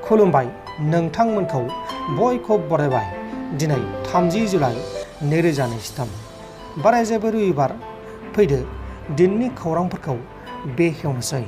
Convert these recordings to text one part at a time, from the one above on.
खुलुमबाय नोंथांमोनखौ बयखौबो बरायबाय दिनै 30 जुलाइ 2023 बारायजेबो रबिबार फैदो दिननि खौरांफोरखौ बेखेवनोसै।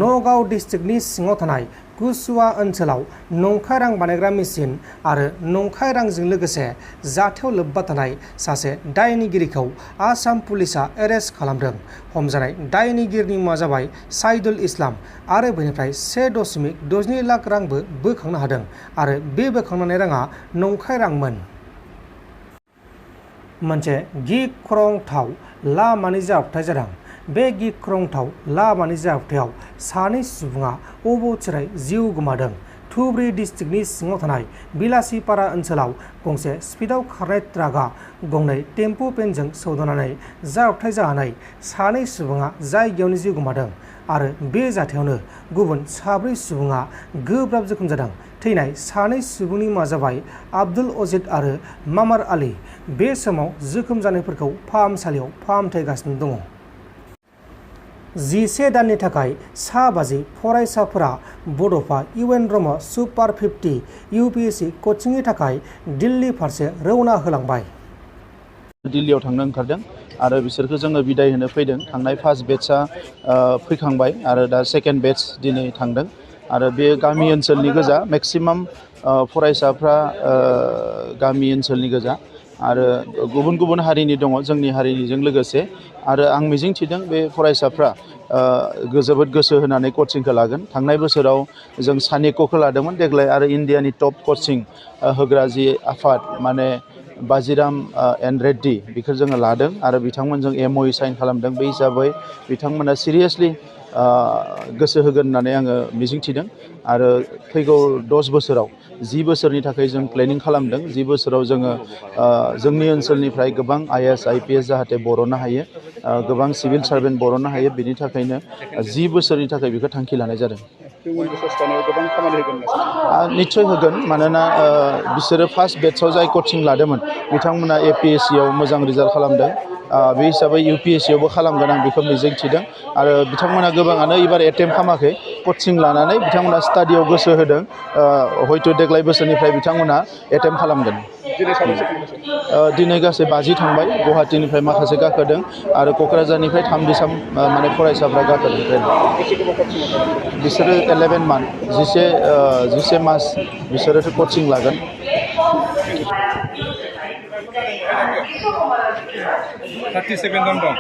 नगाव डिस्ट्रिक्टनि सिङाव थानाय गुसुवा ओनसोलाव नंखाय रां बानायग्रा मेसिन आरो नंखाय रांजों लोगोसे जाथायाव लोब्बा थानाय सासे दायनिगिरिखौ आसाम पुलिसा एरेस्ट खालामदों। हमजानाय दायनिगिरिनि मुङा जाबाय साइदुल इस्लाम आरो बेनिफ्राय 1.62 लाख रांबो बोखांनो हादों आरो बे बोखांनाय राङा नंखाय रांमोन। मोनसे गिख्रंथाव लामानि जाब्रबथाय जादों। बे गिख्रंथाव लामानि जाब्रबथायाव सानै सुबुङा अबथिरायै जिउ गोमादों। धुबुरी डिस्ट्रिक्टनि सिङाव थानाय बिलासिपारा ओनसोलाव गंसे स्पिडआव खारनाय ट्राकआ गंनै टेम्पु पेनजों सौदावनानै जाब्रबथाय जानानै सानै सुबुङा जायगायावनो जिउ गोमादों आरो बे जाथायावनो गुबुन 4 सुबुङा गोब्राब जोखोम जादों। थैनाय सानै सुबुंनि मुङा जाबाय आब्दुल अजीज आरो मामार आली। बे समाव जोखोम जानायफोरखौ फाहामसालियाव फाहामथायगासिनो दङ। 11 दाननि थाखाय 5 फरायसाफोरा बड'फा इउएन ब्रह्म सुपार 50 UPSC कचिंनि थाखाय दिल्ली फारसे रौना होलांबाय। दिल्लीयाव थांनो ओंखारदों आरो बिसोरखौ जोङो बिदाय होनो फैदों। थांनाय फार्स्ट बेट्सआ फैखांबाय आरो दा सेकेन्ड बेट्स दिनै थांदों आरो बे गामि ओनसोलनि गोजा मेक्सिमाम फरायसाफ्रा गामि ओनसोलनि गोजा आरो गुबुन गुबुन हारिनि दङ जोंनि हारिनिजों लोगोसे आरो आं मिजिंथिदों बे फरायसाफ्रा जोबोद गोसो होनानै कचिंखौ लागोन। थांनाय बोसोराव जों सानिक'खौ लादोंमोन देग्लाय आरो इण्डियानि टप कचिं होग्रा जि आफाद माने बाजिराम एन रेड्डी बेखौ जोङो लादों आरो बिथांमोनजों MOU साइन खालामदों। बे हिसाबै बिथांमोना सिरियासलि गोसो होगोन होननानै आङो मिजिंथिदों आरो फैगौ 10 बोसोराव 10 बोसोरनि थाखाय जों प्लेनिं खालामदों। 10 बोसोराव जोङो जोंनि ओनसोलनिफ्राय गोबां IAS IPS जाहाथे बरननो हायो, गोबां सिभिल सार्भेन्ट बरननो हायो, बिनि थाखायनो 10 बोसोरनि थाखाय बेखौ थांखि लानाय जादों। निस्सय होगोन मानोना बिसोरो फार्स्ट बेट्सआव जाय कचिं लादोंमोन बिथांमोना APSC आव मोजां रिजाल्ट खालामदों। बे हिसाबै UPSC आवबो खालामगोन आं बेखौ मिजिंथिदों आरो बिथांमोना गोबाङानो एबार एटेम्प्ट खालामाखै, कचिं लानानै बिथांमोना स्टाडियाव गोसो होदों। हयथ' देग्लाय बोसोरनिफ्राय बिथांमोना एटेम्प्ट खालामगोन। दिनै गासै 50 थांबाय, गुवाहाटीनिफ्राय माखासे गाखोदों आरो क'क्राझारनिफ्राय 3 माने फरायसाफ्रा गाखोदों ट्रेनाव। बिसोरो 11 मान्थ 11 मास बिसोरो कचिं लागोन। 37 जन दं।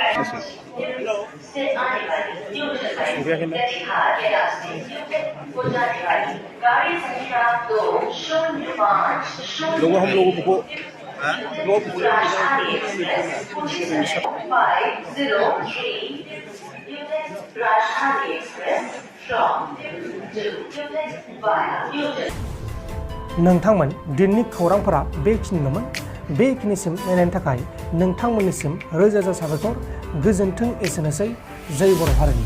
लोगो हम लोगों को नोंथांमोन दिननि खौरांफोरा बेखिनिल'मोन। बेखिनिसिम नायनायनि थाखाय नोंथांमोननिसिम रोजा रोजा साबायखर। गोजोन्थों। एसेनोसै। जय बर' हारिनि।